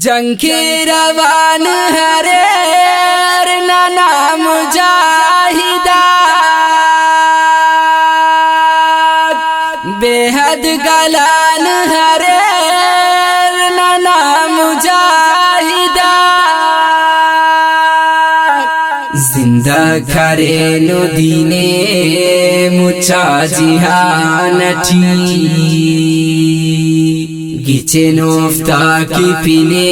जंग के रवान हरे नाना मुजाहिदा बेहद गलान हरे नाना मुजाहिदा जिंदा करे नो दीने मुचा जिहानठी गिचे नोफ्ता की पीने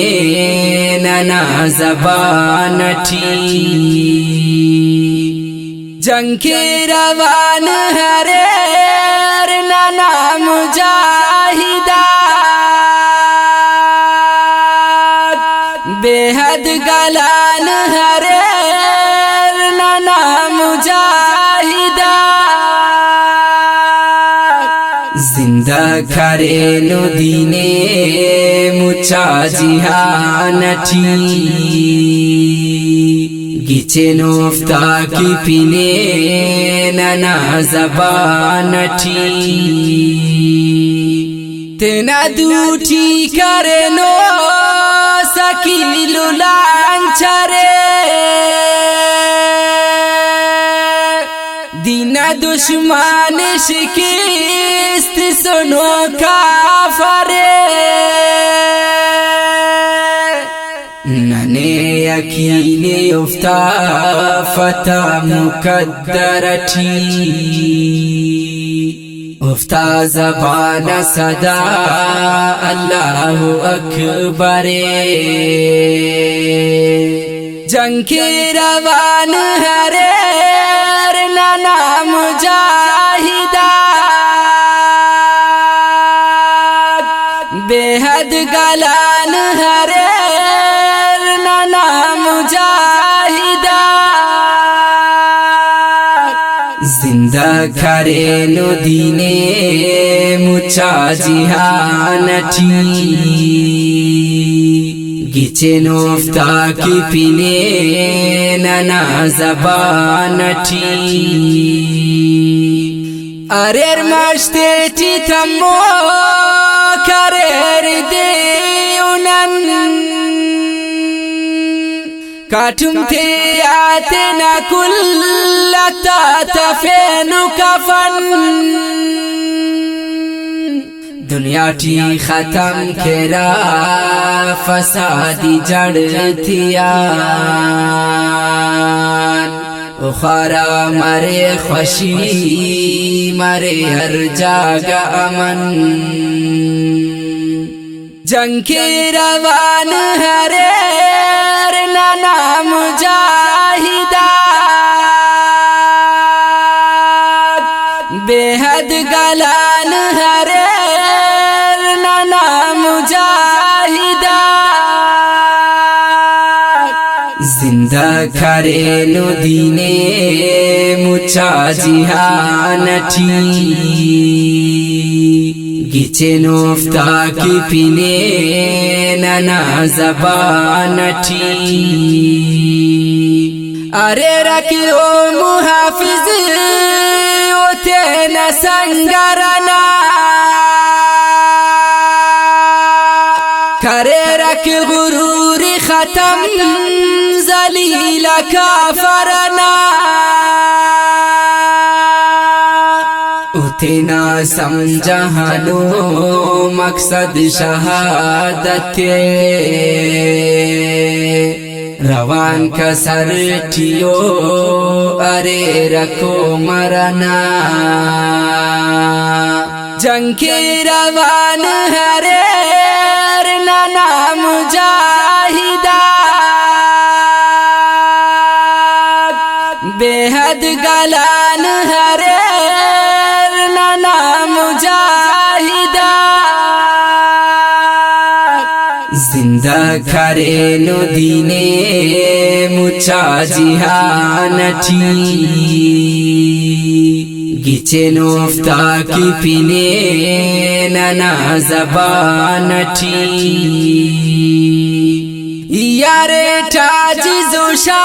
नाना जबानठी जंग के रवान हरे नाना मुजाहिदा बेहद गलान हरे नाना मुजाहिदा जिंदा करे नो दीने मुचा जिहानठी गिचे नोफ्ता की पीने नाना जबानठी तेना दूठी करे नो सकीलु लांचरे दीना दुश्मन शिकिस्त सुनो काफरे नने यकीने उफ्ता फता मुकद्दरठी उफ्ता ज़बान सदा अल्लाहु अकबरे जंग के रवान हरे नाना मुजाहिदा बेहद गलान हरे नाना मुजाहिदा जिंदा करे नो दीने मुचा जिहानठी गिचे नोफ्ता की पीने नाना जबानठी अरेर मस्ते चितमो करेर देउनन काटुम थे आते ना कुल्लता तफेनु कफन दुनिया टी खत्म केरा फसादी जड़ थिया उखारा मरे खुशी मरे हर जागा अमन जंग के रवान हरे नाना मुजाहिदा बेहद गलान हरे नाना मुजाहिदा जिंदा करे नो दीने मुचा जिहानठी गिचे नोफ्ता की पीने नाना जबानठी अरे रखो मुहाफिज ओते न संगरना करे रख गुरूर खत्म जलीला काफरना उतना समझानो मकसद शहादत रवान का सर ठियो अरे रखो मरना जंग के रवान हरे नाना मुजाहिदा बेहद गलान हरे नाना मुजाहिदा जिंदा करे नो दीने मुचा जिहानठी गिचे नोफ्ता की पीने नाना जबानठी यारे ताज जोशा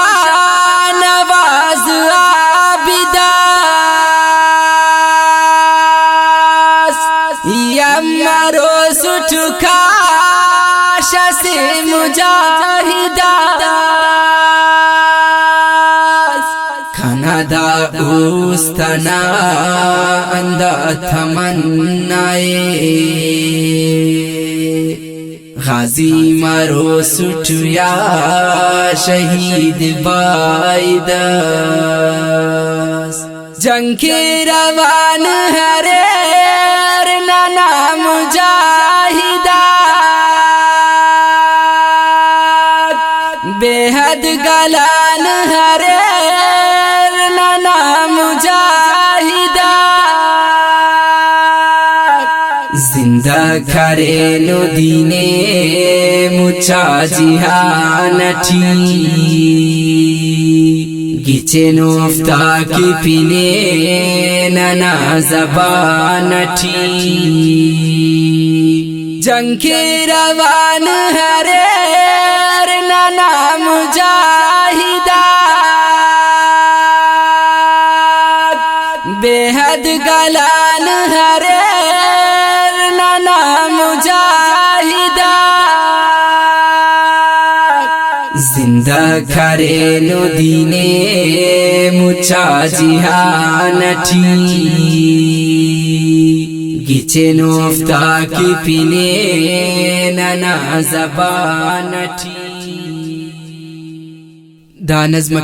नवाज आबिदा यमरो सुठुका शसे मुजाहिदा खाना दा उस्तना अंदा तमन्नाए गाजी मारो सुटुया शहीद बाइदास जंग के रवान हरे नाना मुजाहिदा बेहद गलान हरे नाना मुजाहिदा जिंदा करे नो दीने मुचा जिहानठी गिचे नोफ्ता की पीने नाना जबानठी जंग के रवान हरे नाना मुजाहिदा बेहद गलान हरे नाना मुजाहिदा जिंदा करे नो दीने मुचा जिहानठी गिचे नोफ्ता की पीने नाना जबानठी दा नज़्म